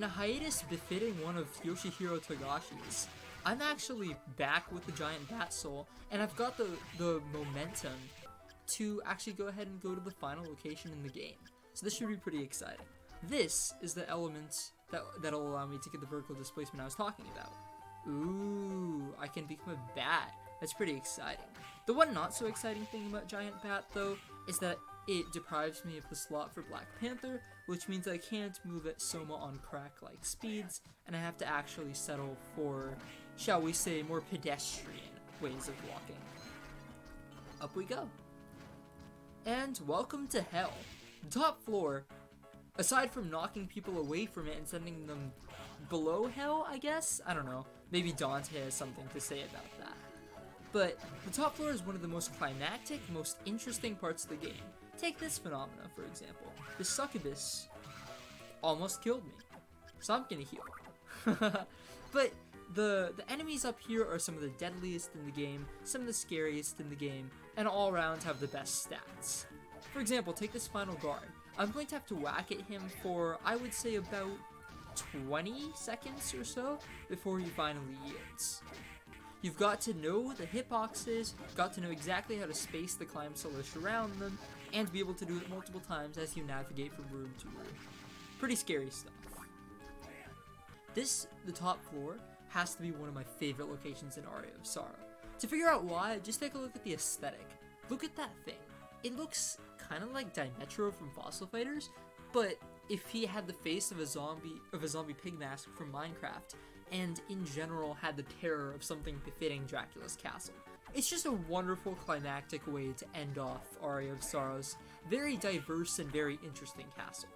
in a hiatus befitting one of Yoshihiro Togashi's, I'm actually back with the giant bat soul, and I've got the momentum to actually go ahead and go to the final location in the game. So this should be pretty exciting. This is the element that'll allow me to get the vertical displacement I was talking about. Ooh, I can become a bat. That's pretty exciting. The one not so exciting thing about Giant Bat, though, is that it deprives me of the slot for Black Panther, which means I can't move at Soma on crack-like speeds, and I have to actually settle for, shall we say, more pedestrian ways of walking. Up we go. And welcome to Hell. The top floor, aside from knocking people away from it and sending them below Hell, I guess? I don't know. Maybe Dante has something to say about that. But the top floor is one of the most climactic, most interesting parts of the game. Take this phenomena, for example. The succubus almost killed me, so I'm gonna heal. But the enemies up here are some of the deadliest in the game, some of the scariest in the game, and all around have the best stats. For example, take this final guard. I'm going to have to whack at him for, I would say, about 20 seconds or so before he finally yields. You've got to know the hitboxes, got to know exactly how to space the climb silish around them, and be able to do it multiple times as you navigate from room to room. Pretty scary stuff. The top floor, has to be one of my favorite locations in Aria of Sorrow. To figure out why, just take a look at the aesthetic. Look at that thing. It looks kind of like Dimetro from Fossil Fighters, but if he had the face of a zombie pig mask from Minecraft, and in general had the terror of something befitting Dracula's castle. It's just a wonderful climactic way to end off Aria of Sorrow's very diverse and very interesting castle.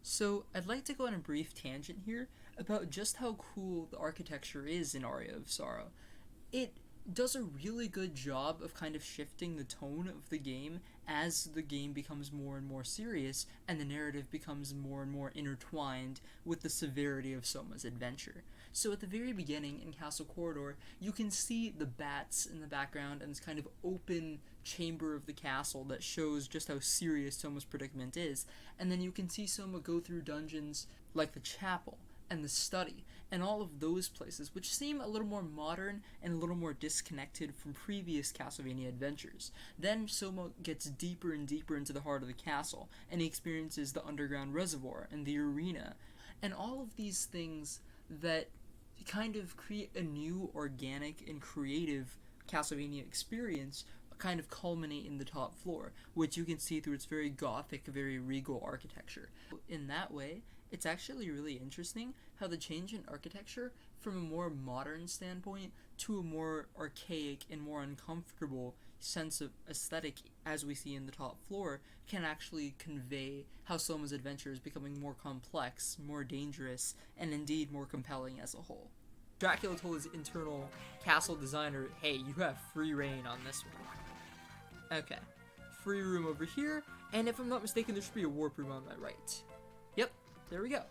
So I'd like to go on a brief tangent here about just how cool the architecture is in Aria of Sorrow. It does a really good job of kind of shifting the tone of the game as the game becomes more and more serious and the narrative becomes more and more intertwined with the severity of Soma's adventure. So at the very beginning in Castle Corridor, you can see the bats in the background and this kind of open chamber of the castle that shows just how serious Soma's predicament is, and then you can see Soma go through dungeons like the chapel and the study, and all of those places, which seem a little more modern and a little more disconnected from previous Castlevania adventures. Then Soma gets deeper and deeper into the heart of the castle, and he experiences the underground reservoir and the arena, and all of these things that kind of create a new, organic, and creative Castlevania experience kind of culminate in the top floor, which you can see through its very gothic, very regal architecture. In that way, it's actually really interesting how the change in architecture from a more modern standpoint to a more archaic and more uncomfortable sense of aesthetic as we see in the top floor can actually convey how Soma's adventure is becoming more complex, more dangerous, and indeed more compelling as a whole. Dracula told his internal castle designer, hey, you have free reign on this one. Okay, free room over here, and if I'm not mistaken, there should be a warp room on my right. Yep, there we go.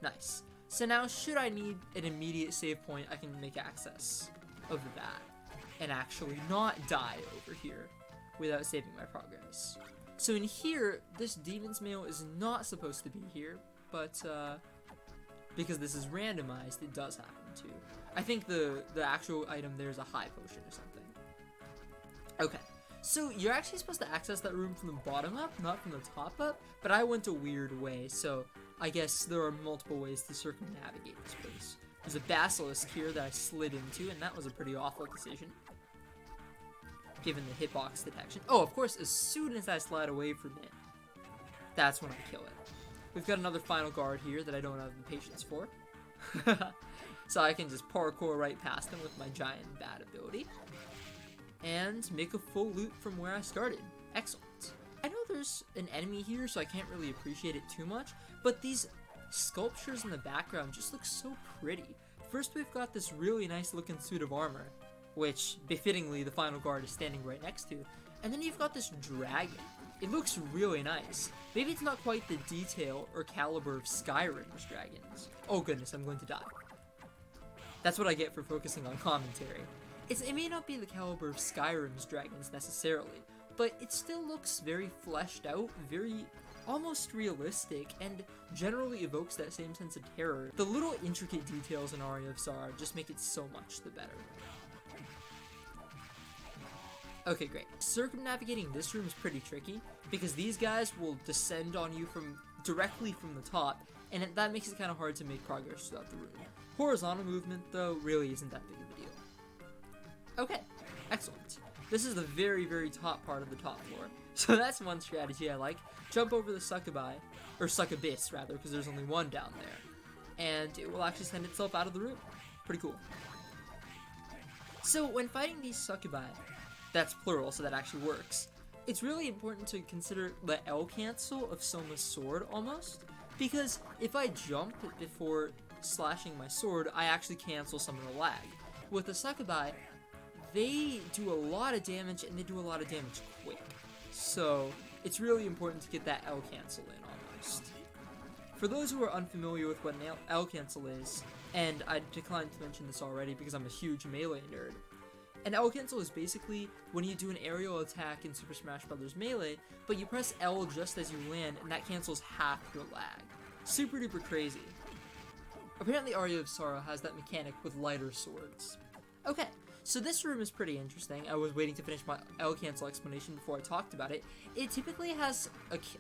Nice. So now, should I need an immediate save point, I can make access of that and actually not die over here without saving my progress. So in here, this Demon's Mail is not supposed to be here, but because this is randomized, it does happen to. I think the actual item there is a high potion or something. Okay. So you're actually supposed to access that room from the bottom up, not from the top up, but I went a weird way, so I guess there are multiple ways to circumnavigate this place. There's a basilisk here that I slid into, and that was a pretty awful decision, given the hitbox detection. Oh, of course, as soon as I slide away from it, that's when I kill it. We've got another final guard here that I don't have the patience for. So I can just parkour right past them with my giant bat ability and make a full loop from where I started. Excellent. I know there's an enemy here, so I can't really appreciate it too much, but these sculptures in the background just look so pretty. First, we've got this really nice looking suit of armor, which, befittingly, the final guard is standing right next to, and then you've got this dragon. It looks really nice. Maybe it's not quite the detail or caliber of Skyrim's dragons. Oh goodness, I'm going to die. That's what I get for focusing on commentary. It may not be the caliber of Skyrim's dragons necessarily, but it still looks very fleshed out, very almost realistic and generally evokes that same sense of terror. The little intricate details in Aria of Sorrow just make it so much the better. Okay, great. Circumnavigating this room is pretty tricky because these guys will descend on you directly from the top, and that makes it kind of hard to make progress throughout the room. Horizontal movement, though, really isn't that big of a deal. Okay, excellent. This is the very, very top part of the top floor. So that's one strategy I like. Jump over the succubi, or succubus rather, because there's only one down there. And it will actually send itself out of the room. Pretty cool. So when fighting these succubi, that's plural, so that actually works, it's really important to consider the L cancel of Soma's sword, almost. Because if I jump before slashing my sword, I actually cancel some of the lag. With the succubi, they do a lot of damage, and they do a lot of damage quick. So it's really important to get that L cancel in, almost. For those who are unfamiliar with what an L cancel is, and I declined to mention this already because I'm a huge melee nerd, an L cancel is basically when you do an aerial attack in Super Smash Bros. Melee, but you press L just as you land, and that cancels half your lag. Super duper crazy. Apparently Aria of Sorrow has that mechanic with lighter swords. Okay, so this room is pretty interesting. I was waiting to finish my L cancel explanation before I talked about it. It typically has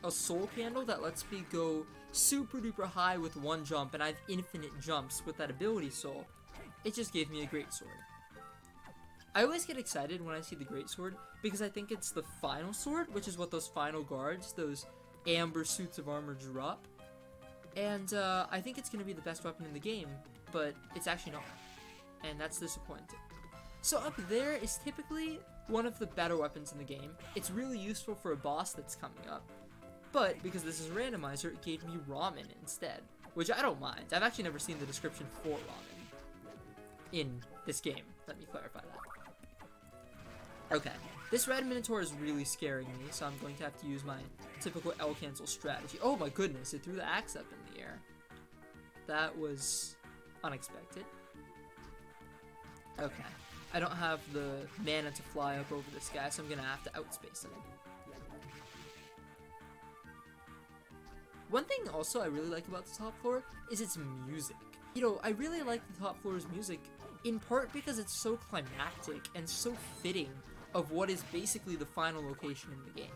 a soul candle that lets me go super duper high with one jump, and I have infinite jumps with that ability soul. It just gave me a great sword. I always get excited when I see the greatsword because I think it's the final sword, which is what those final guards, those amber suits of armor, drop. And I think it's going to be the best weapon in the game, but it's actually not. And that's disappointing. So up there is typically one of the better weapons in the game. It's really useful for a boss that's coming up. But because this is a randomizer, it gave me ramen instead, which I don't mind. I've actually never seen the description for ramen in this game. Let me clarify that. Okay, this red minotaur is really scaring me, so I'm going to have to use my typical L cancel strategy. Oh my goodness, it threw the axe up in the air. That was unexpected. Okay, I don't have the mana to fly up over this guy, so I'm gonna have to outspace him. One thing also I really like about the top floor is its music. You know, I really like the top floor's music in part because it's so climactic and so fitting of what is basically the final location in the game.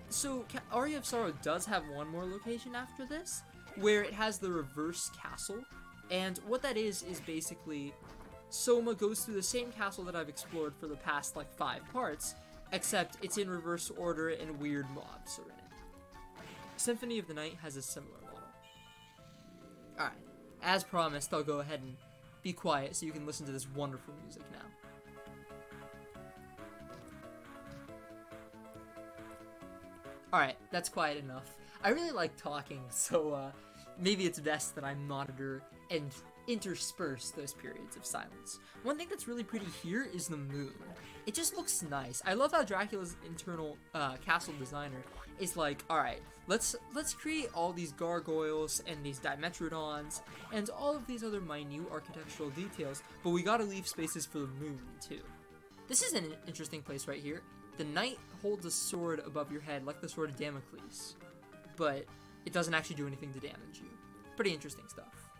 So Aria of Sorrow does have one more location after this, where it has the reverse castle, and what that is basically Soma goes through the same castle that I've explored for the past like 5 parts, except it's in reverse order and weird mobs are in it. Symphony of the Night has a similar model. Alright, as promised, I'll go ahead and be quiet so you can listen to this wonderful music now. Alright, that's quiet enough. I really like talking, so maybe it's best that I monitor and intersperse those periods of silence. One thing that's really pretty here is the moon. It just looks nice. I love how Dracula's internal castle designer is like, alright, let's create all these gargoyles and these dimetrodons and all of these other minute architectural details, but we gotta leave spaces for the moon too. This is an interesting place right here. The knight holds a sword above your head like the sword of Damocles, but it doesn't actually do anything to damage you. Pretty interesting stuff.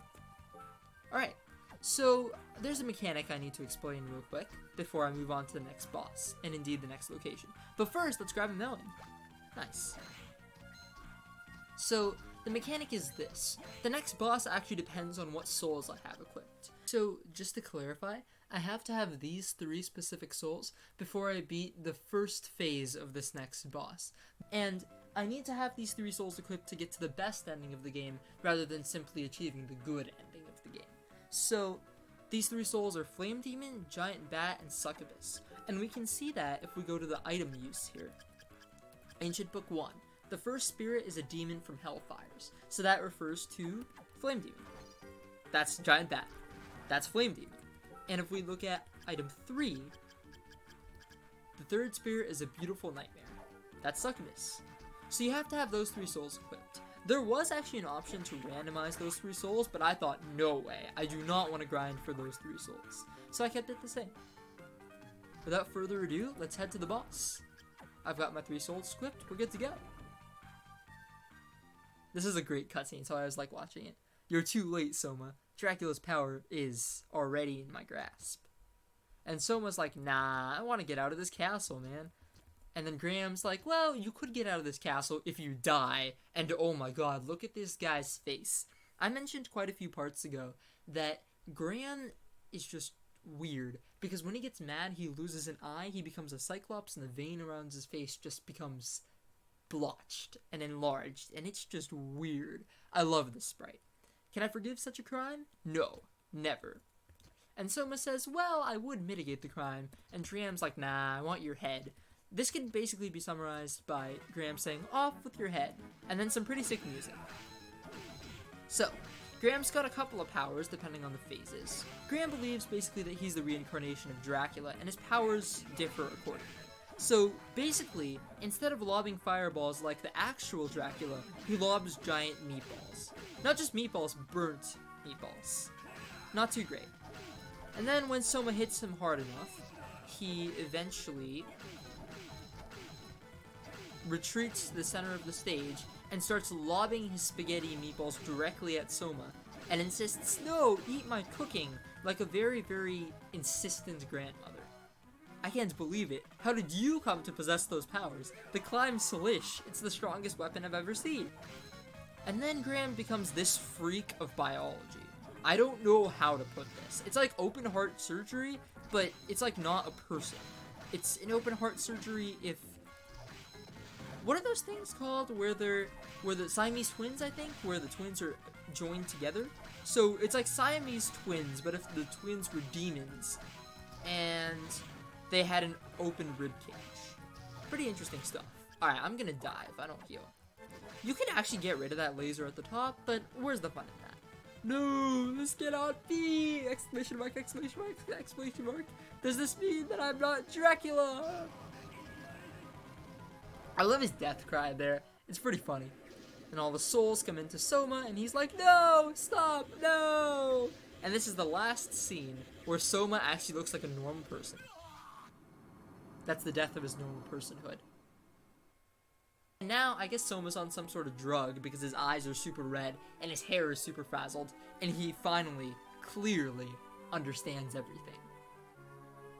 Alright, so there's a mechanic I need to explain real quick before I move on to the next boss, and indeed the next location. But first, let's grab a melon. Nice. So, the mechanic is this. The next boss actually depends on what souls I have equipped. So, just to clarify, I have to have these 3 specific souls before I beat the first phase of this next boss. And I need to have these 3 souls equipped to get to the best ending of the game, rather than simply achieving the good ending of the game. So, these 3 souls are Flame Demon, Giant Bat, and Succubus. And we can see that if we go to the item use here. Ancient Book 1. The first spirit is a demon from Hellfires, so that refers to Flame Demon. That's Giant Bat. That's Flame Demon. And if we look at item 3, the third spirit is a Beautiful Nightmare. That's Succubus. So you have to have those 3 souls equipped. There was actually an option to randomize those 3 souls, but I thought, no way, I do not want to grind for those 3 souls. So I kept it the same. Without further ado, let's head to the boss. I've got my 3 souls equipped, we're good to go. This is a great cutscene, so I was like watching it. You're too late, Soma. Dracula's power is already in my grasp. And Soma's like, nah, I want to get out of this castle, man. And then Graham's like, well, you could get out of this castle if you die. And oh my god, look at this guy's face. I mentioned quite a few parts ago that Graham is just weird. Because when he gets mad, he loses an eye, he becomes a cyclops, and the vein around his face just becomes blotched and enlarged. And it's just weird. I love this sprite. Can I forgive such a crime? No, never. And Soma says, well, I would mitigate the crime. And Graham's like, nah, I want your head. This can basically be summarized by Graham saying, off with your head, and then some pretty sick music. So, Graham's got a couple of powers depending on the phases. Graham believes basically that he's the reincarnation of Dracula, and his powers differ accordingly. So, basically, instead of lobbing fireballs like the actual Dracula, he lobs giant meatballs. Not just meatballs, burnt meatballs. Not too great. And then when Soma hits him hard enough, he eventually retreats to the center of the stage and starts lobbing his spaghetti meatballs directly at Soma and insists, no, eat my cooking, like a very, very insistent grandmother. I can't believe it. How did you come to possess those powers? The climb Slish, it's the strongest weapon I've ever seen. And then Graham becomes this freak of biology. I don't know how to put this. It's like open heart surgery, but it's like not a person. It's an open heart surgery if... What are those things called where the Siamese twins, I think? Where the twins are joined together? So it's like Siamese twins, but if the twins were demons and they had an open ribcage. Pretty interesting stuff. Alright, I'm gonna die if I don't heal. You can actually get rid of that laser at the top, but where's the fun in that? No, this cannot be! Exclamation mark, exclamation mark, exclamation mark. Does this mean that I'm not Dracula? I love his death cry there. It's pretty funny. And all the souls come into Soma, and he's like, no, stop, no! And this is the last scene where Soma actually looks like a normal person. That's the death of his normal personhood. And now, I guess Soma's on some sort of drug because his eyes are super red and his hair is super frazzled, and he finally, clearly, understands everything.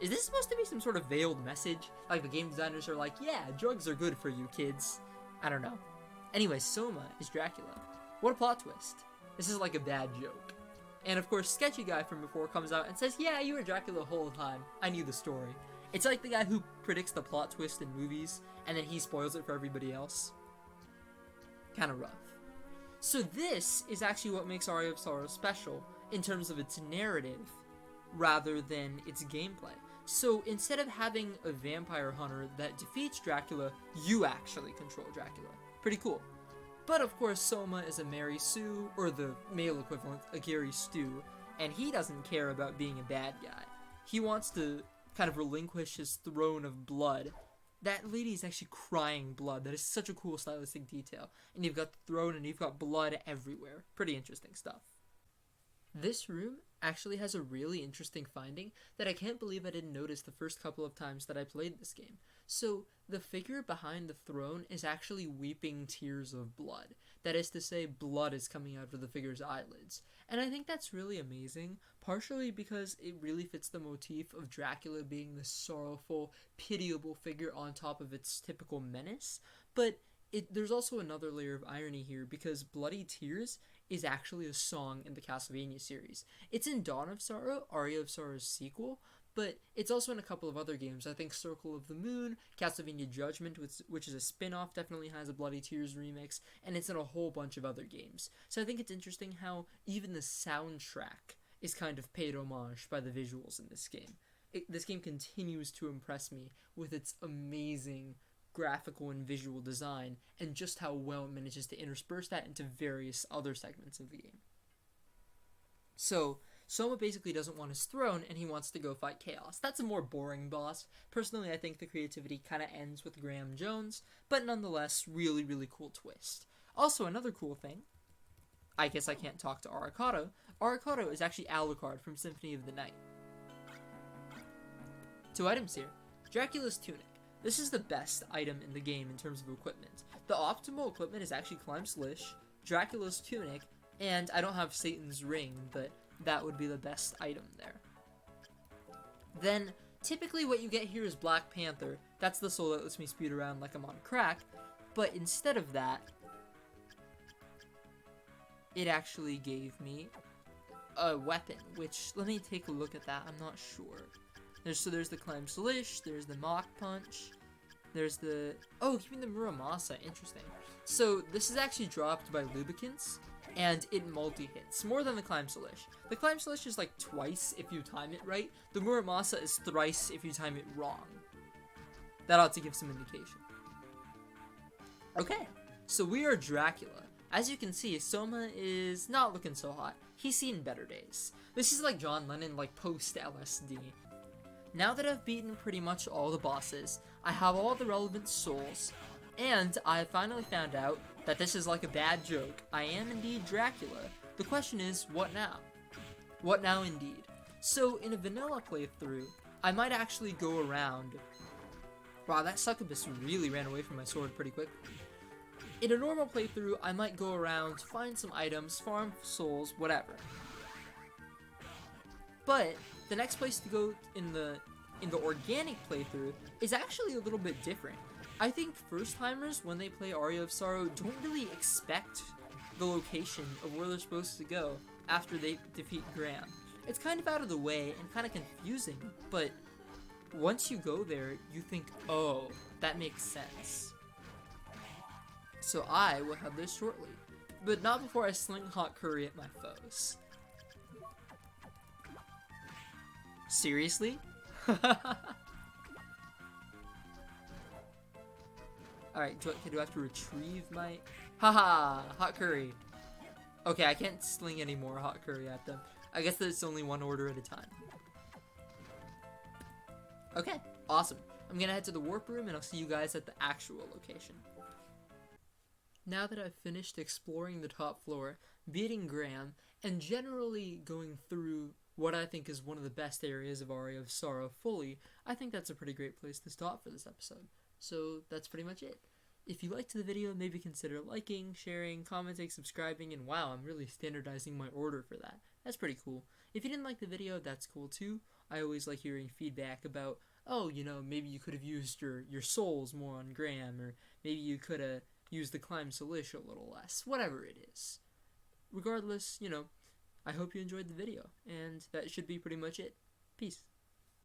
Is this supposed to be some sort of veiled message? Like the game designers are like, yeah, drugs are good for you, kids. I don't know. Anyway, Soma is Dracula. What a plot twist. This is like a bad joke. And of course, Sketchy Guy from before comes out and says, yeah, you were Dracula the whole time. I knew the story. It's like the guy who predicts the plot twist in movies, and then he spoils it for everybody else. Kinda rough. So this is actually what makes Aria of Sorrow special, in terms of its narrative, rather than its gameplay. So instead of having a vampire hunter that defeats Dracula, you actually control Dracula. Pretty cool. But of course, Soma is a Mary Sue, or the male equivalent, a Gary Stu, and he doesn't care about being a bad guy. He wants to kind of relinquish his throne of blood. That lady is actually crying blood. That is such a cool stylistic detail. And you've got the throne and you've got blood everywhere. Pretty interesting stuff. This room actually has a really interesting finding that I can't believe I didn't notice the first couple of times that I played this game. So, the figure behind the throne is actually weeping tears of blood. That is to say, blood is coming out of the figure's eyelids. And I think that's really amazing, partially because it really fits the motif of Dracula being this sorrowful, pitiable figure on top of its typical menace, but there's also another layer of irony here, because Bloody Tears is actually a song in the Castlevania series. It's in Dawn of Sorrow, Aria of Sorrow's sequel, but it's also in a couple of other games. I think Circle of the Moon, Castlevania Judgment, which is a spin-off, definitely has a Bloody Tears remix, and it's in a whole bunch of other games. So I think it's interesting how even the soundtrack is kind of paid homage by the visuals in this game. This game continues to impress me with its amazing graphical and visual design, and just how well it manages to intersperse that into various other segments of the game. So, Soma basically doesn't want his throne, and he wants to go fight Chaos. That's a more boring boss. Personally, I think the creativity kind of ends with Graham Jones, but nonetheless, really, really cool twist. Also, another cool thing, I guess I can't talk to Arakato. Arakato is actually Alucard from Symphony of the Night. 2 items here. Dracula's Tunic. This is the best item in the game in terms of equipment. The optimal equipment is actually Climb Slish, Dracula's tunic, and I don't have Satan's ring, but that would be the best item there. Then, typically what you get here is Black Panther. That's the soul that lets me speed around like I'm on crack, but instead of that, it actually gave me a weapon, which, let me take a look at that, I'm not sure. There's the Climb Salish, there's the Mach Punch, there's the, oh, give me the Muramasa, interesting. So, this is actually dropped by Lubricants, and it multi-hits, more than the Climb Salish. The Climb Salish is like twice if you time it right, the Muramasa is thrice if you time it wrong. That ought to give some indication. Okay, so we are Dracula. As you can see, Soma is not looking so hot. He's seen better days. This is like John Lennon, like post-LSD. Now that I've beaten pretty much all the bosses, I have all the relevant souls, and I finally found out that this is like a bad joke. I am indeed Dracula. The question is, what now? What now indeed? So, in a vanilla playthrough, I might actually go around... Wow, that succubus really ran away from my sword pretty quickly. In a normal playthrough, I might go around, find some items, farm souls, whatever. But the next place to go in the organic playthrough is actually a little bit different. I think first-timers, when they play Aria of Sorrow, don't really expect the location of where they're supposed to go after they defeat Graham. It's kind of out of the way and kind of confusing, but once you go there, you think, oh, that makes sense. So I will have this shortly, but not before I sling hot curry at my foes. Seriously? Alright, do I have to retrieve my... Haha! Hot curry! Okay, I can't sling any more hot curry at them. I guess that it's only one order at a time. Okay, awesome. I'm gonna head to the warp room and I'll see you guys at the actual location. Now that I've finished exploring the top floor, beating Graham, and generally going through what I think is one of the best areas of Aria of Sorrow fully, I think that's a pretty great place to stop for this episode. So that's pretty much it. If you liked the video, maybe consider liking, sharing, commenting, subscribing, and wow, I'm really standardizing my order for that. That's pretty cool. If you didn't like the video, that's cool too. I always like hearing feedback about, oh, you know, maybe you could have used your souls more on Graham, or maybe you could have used the Climb Salish a little less. Whatever it is. Regardless, you know, I hope you enjoyed the video, and that should be pretty much it. Peace.